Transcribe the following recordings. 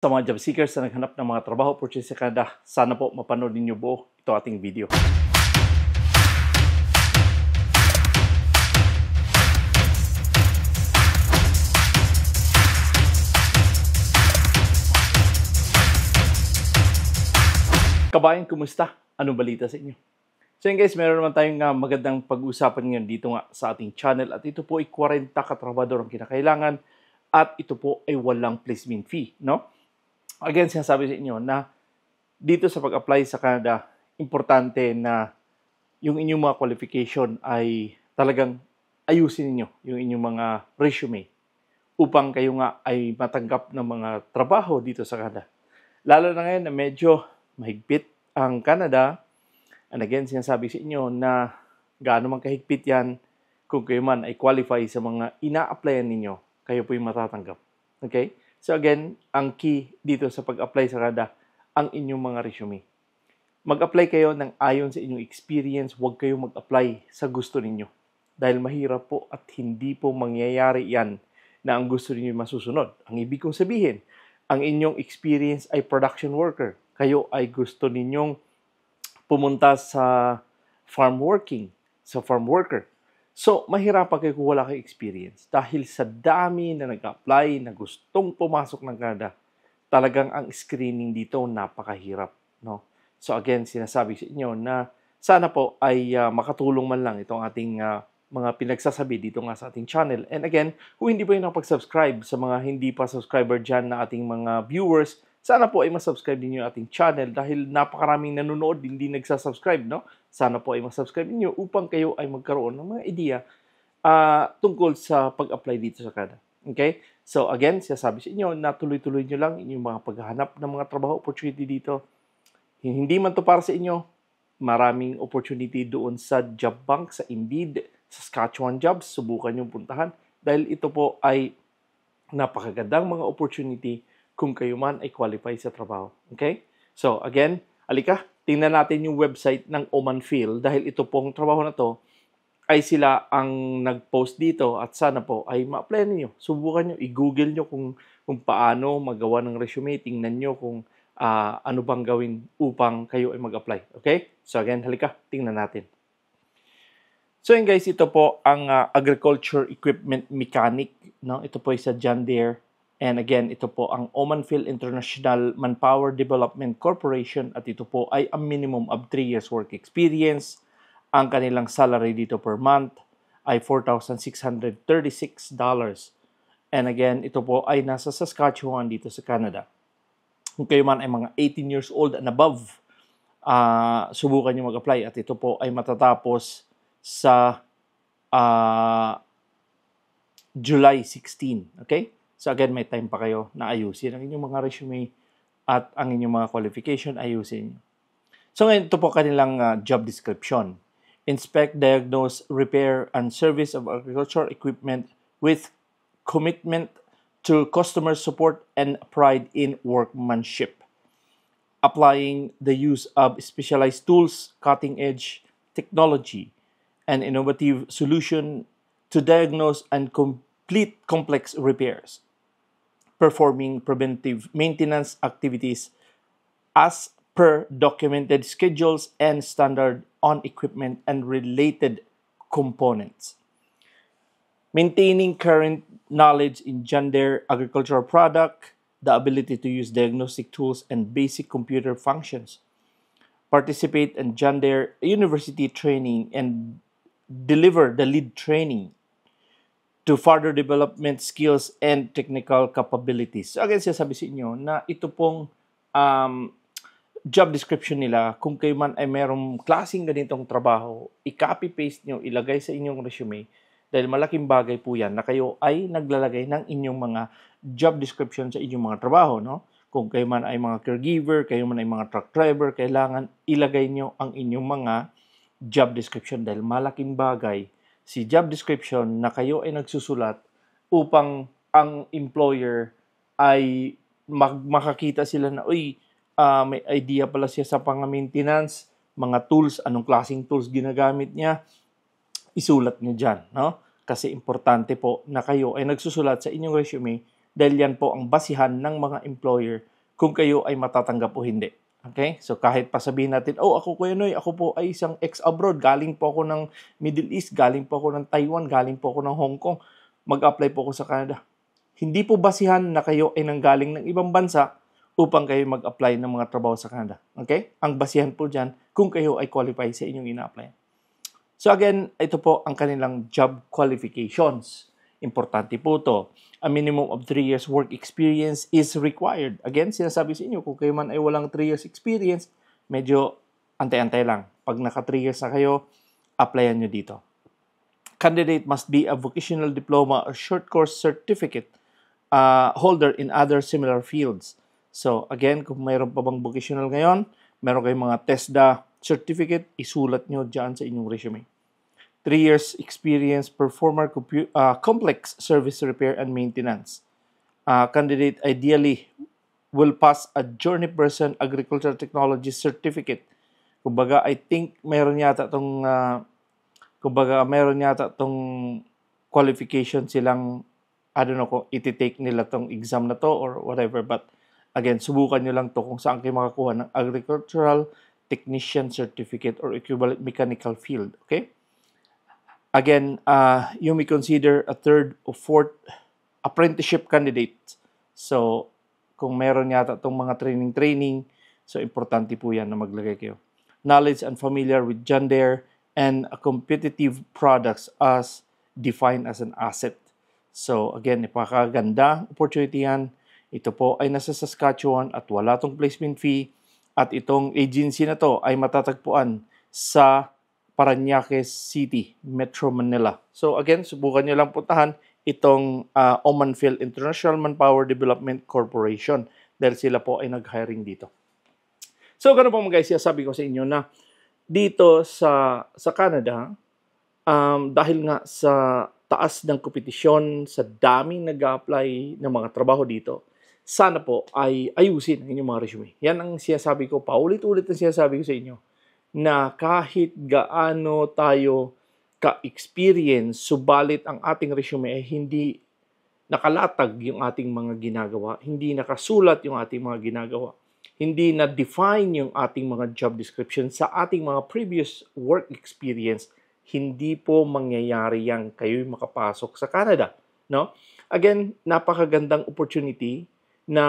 Sa mga job seekers na naghanap ng mga trabaho opportunity sa Canada, sana po mapanood ninyo buo ito ating video. Kabayan, kumusta? Anong balita sa inyo? So yun guys, meron naman tayong magandang pag-usapan ngayon dito nga sa ating channel at ito po ay 40 katrabador ang kinakailangan at ito po ay walang placement fee, no? Again, sinasabi sa inyo na dito sa pag-apply sa Canada, importante na yung inyong mga qualification ay talagang ayusin niyo yung inyong mga resume upang kayo nga ay matanggap ng mga trabaho dito sa Canada. Lalo na ngayon na medyo mahigpit ang Canada. And again, sinasabi sa inyo na gaano man kahigpit yan, kung kayo man ay qualify sa mga ina-applyan ninyo, kayo po yung matatanggap. Okay? So again, ang key dito sa pag-apply sa Canada, ang inyong mga resume. Mag-apply kayo ng ayon sa inyong experience, huwag kayo mag-apply sa gusto ninyo. Dahil mahirap po at hindi po mangyayari yan na ang gusto ninyo masusunod. Ang ibig kong sabihin, ang inyong experience ay production worker. Kayo ay gusto ninyong pumunta sa farm worker. So, mahirapan kayo kung wala kayong experience. Dahil sa dami na nag-apply, na gustong pumasok ng Canada, talagang ang screening dito napakahirap. No? So again, sinasabi sa inyo na sana po ay makatulong man lang itong ating mga pinagsasabi dito nga sa ating channel. And again, kung hindi pa yung nakapag-subscribe sa mga hindi pa subscriber dyan na ating mga viewers, sana po ay masubscribe din yung ating channel dahil napakaraming nanonood hindi nagsasubscribe, no? Sana po ay masubscribe niyo upang kayo ay magkaroon ng mga idea tungkol sa pag-apply dito sa Canada. Okay? So again, sinasabi sa inyo na tuloy-tuloy nyo lang inyong mga paghahanap ng mga trabaho opportunity dito. Hindi man to para sa inyo, maraming opportunity doon sa Job Bank, sa Indeed, sa Saskatchewan Jobs. Subukan nyo puntahan dahil ito po ay napakagandang mga opportunity kung kayo man ay qualify sa trabaho. Okay? So, again, alika, tingnan natin yung website ng Omanfield dahil ito pong trabaho na to ay sila ang nag-post dito at sana po ay ma-apply niyo. Subukan nyo, i-google nyo kung paano magawa ng resume. Tingnan nyo kung ano bang gawin upang kayo ay mag-apply. Okay? So again, halika, tingnan natin. So yun guys, ito po ang agriculture equipment mechanic. No? Ito po ay sa John Deere. And again, ito po ang Omanfield International Manpower Development Corporation at ito po ay a minimum of 3 years work experience. Ang kanilang salary dito per month ay $4,636. And again, ito po ay nasa Saskatchewan dito sa Canada. Kung kayo man ay mga 18 years old and above, subukan nyo mag-apply at ito po ay matatapos sa July 16. Okay? So again, may time pa kayo na ayusin ang inyong mga resume at ang inyong mga qualification ayusin. So ngayon, ito po kanilang job description. Inspect, diagnose, repair, and service of agricultural equipment with commitment to customer support and pride in workmanship. Applying the use of specialized tools, cutting-edge technology, and innovative solution to diagnose and complete complex repairs. Performing preventive maintenance activities as per documented schedules and standard on equipment and related components. Maintaining current knowledge in John Deere agricultural product, the ability to use diagnostic tools and basic computer functions. Participate in John Deere University training and deliver the lead training to further development skills and technical capabilities. So again, sinasabi sa inyo na ito pong job description nila, kung kayo man ay merong klaseng ganitong trabaho, i-copy-paste nyo, ilagay sa inyong resume, dahil malaking bagay po yan na kayo ay naglalagay ng inyong mga job description sa inyong mga trabaho. No? Kung kayo man ay mga caregiver, kayo man ay mga truck driver, kailangan ilagay nyo ang inyong mga job description dahil malaking bagay si job description na kayo ay nagsusulat upang ang employer ay makakita sila na, may idea pala siya sa pang-maintenance, mga tools, anong klaseng tools ginagamit niya, isulat niyo dyan. No? Kasi importante po na kayo ay nagsusulat sa inyong resume dahil yan po ang basihan ng mga employer kung kayo ay matatanggap o hindi. Okay? So kahit pa sabihin natin, oh ako Kuya Noy, ako po ay isang ex-abroad, galing po ako ng Middle East, galing po ako ng Taiwan, galing po ako ng Hong Kong, mag-apply po ako sa Canada. Hindi po basihan na kayo ay nanggaling ng ibang bansa upang kayo mag-apply ng mga trabaho sa Canada. Okay? Ang basihan po dyan kung kayo ay qualify sa inyong ina-apply. So again, ito po ang kanilang job qualifications. Importante po to. A minimum of 3 years work experience is required. Again, sinasabi sa inyo, kung kayo man ay walang 3 years experience, medyo antay-antay lang. Pag naka 3 years na kayo, applyan nyo dito. Candidate must be a vocational diploma or short course certificate holder in other similar fields. So, again, kung mayroon pa bang vocational ngayon, meron kayong mga TESDA certificate, isulat nyo dyan sa inyong resume. 3 years experience performer complex service repair and maintenance. Candidate ideally will pass a journey person agricultural technology certificate. Kumbaga, I think meron yata tong qualification silang, I don't know kung iti-take nila tong exam na to or whatever, but again, subukan nyo lang to kung saan kayo makakuha ng agricultural technician certificate or equivalent mechanical field. Okay? Again, you may consider a third or fourth apprenticeship candidate. So, kung meron yata itong mga training, so importante po yan na maglagay kayo. Knowledge and familiar with gender and competitive products as defined as an asset. So, again, ipakaganda opportunity yan. Ito po ay nasa Saskatchewan at wala tong placement fee. At itong agency na to ay matatagpuan sa Parañaque City, Metro Manila. So again, subukan nyo lang puntahan itong Omanfield International Manpower Development Corporation dahil sila po ay nag-hiring dito. So ganun po mga guys, sabi ko sa inyo na dito sa Canada, dahil nga sa taas ng kompetisyon, sa daming nag-a-apply ng mga trabaho dito, sana po ay ayusin ang inyong mga resume. Yan ang sinasabi ko, paulit-ulit ang sinasabi ko sa inyo, na kahit gaano tayo ka-experience, subalit ang ating resume ay hindi nakalatag yung ating mga ginagawa, hindi nakasulat yung ating mga ginagawa, hindi na-define yung ating mga job description sa ating mga previous work experience, hindi po mangyayari yan kayo'y makapasok sa Canada. No? Again, napakagandang opportunity na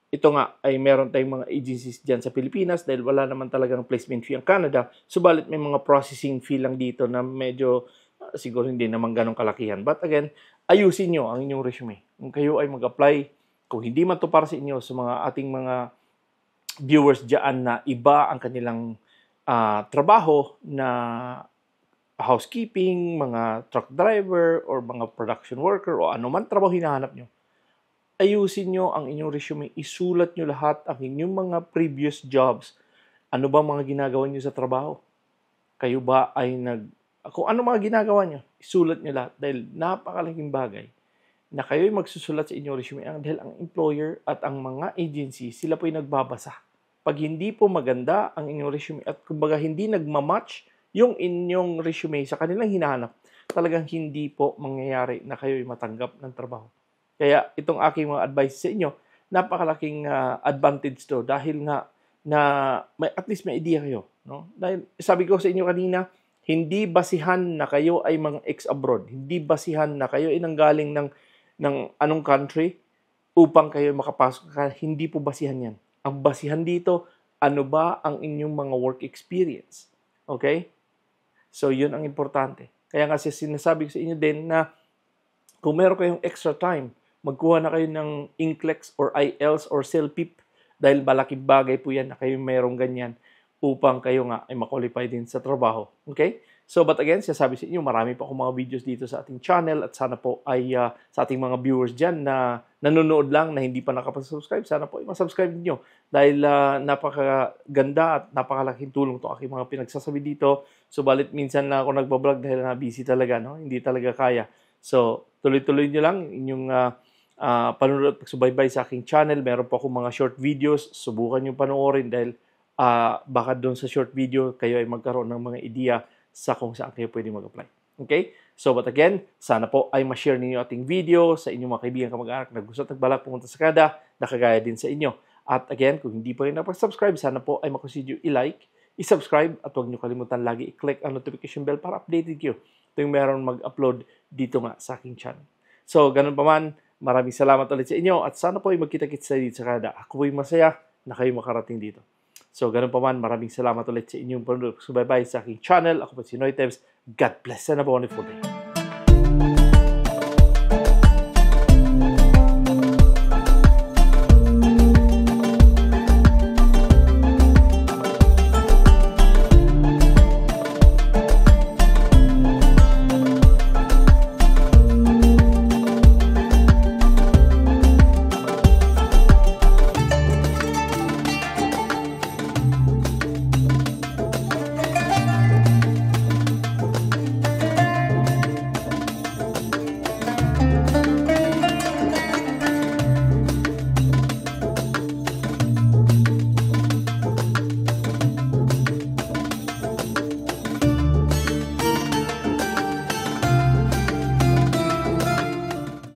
ito nga ay meron tayong mga agencies dyan sa Pilipinas dahil wala naman talagang placement fee ang Canada. Subalit may mga processing fee lang dito na medyo siguro hindi naman ganong kalakihan. But again, ayusin nyo ang inyong resume. Kung kayo ay mag-apply, kung hindi man to para sa inyo, sa mga ating mga viewers dyan na iba ang kanilang trabaho na housekeeping, mga truck driver, or mga production worker, o anuman trabaho hinahanap nyo, ayusin nyo ang inyong resume, isulat nyo lahat ang inyong mga previous jobs. Ano ba mga ginagawa nyo sa trabaho? Kayo ba ay kung ano mga ginagawa nyo, isulat nyo lahat. Dahil napakalaking bagay na kayo'y magsusulat sa inyong resume dahil ang employer at ang mga agency, sila po'y nagbabasa. Pag hindi po maganda ang inyong resume at kumbaga hindi nagmamatch yung inyong resume sa kanilang hinahanap, talagang hindi po mangyayari na kayo'y matanggap ng trabaho. Kaya itong aking mga advice sa inyo, napakalaking advantage to dahil nga na at least may idea kayo. No? Dahil sabi ko sa inyo kanina, hindi basihan na kayo ay mga ex-abroad. Hindi basihan na kayo ay nanggaling ng anong country upang kayo makapasok. Hindi po basihan yan. Ang basihan dito, ano ba ang inyong mga work experience? Okay? So, yun ang importante. Kaya nga sinasabi ko sa inyo din na kung meron kayong extra time, magkuha na kayo ng NCLEX or IELTS or CELPIP dahil malaking bagay po yan na kayo mayroong ganyan upang kayo nga ay makwalify din sa trabaho. Okay? So, but again, sasabi sa inyo, marami pa akong mga videos dito sa ating channel at sana po ay sa ating mga viewers dyan na nanonood lang na hindi pa nakapag-subscribe, sana po ay masubscribe niyo dahil napakaganda at napakalaking tulong to aking mga pinagsasabi dito. Subalit minsan lang ako nagbablog dahil na busy talaga, no? Hindi talaga kaya. So, tuloy-tuloy nyo lang inyong panunod at pagsubaybay sa aking channel. Meron po akong mga short videos. Subukan nyo panoorin dahil baka doon sa short video kayo ay magkaroon ng mga idea sa kung saan kayo pwede mag-apply. Okay? So, but again, sana po ay ma-share ninyo ating video sa inyong mga kaibigan kamag-anak na gusto at nagbalak pumunta sa Canada na kagaya din sa inyo. At again, kung hindi po rin napag-subscribe, sana po ay makonsider i-like, i-subscribe, at huwag nyo kalimutan lagi i-click ang notification bell para updated kayo tuwing meron mag-upload dito nga sa aking channel. So, ganun pa man, maraming salamat ulit sa inyo at sana po ay magkita-kits tayo dito sa Canada. Ako po'y masaya na kayo makarating dito. So, ganun pa man, maraming salamat ulit sa inyong pagsubaybay sa aking channel. Ako po si Noy Tevs. God bless and have a wonderful day.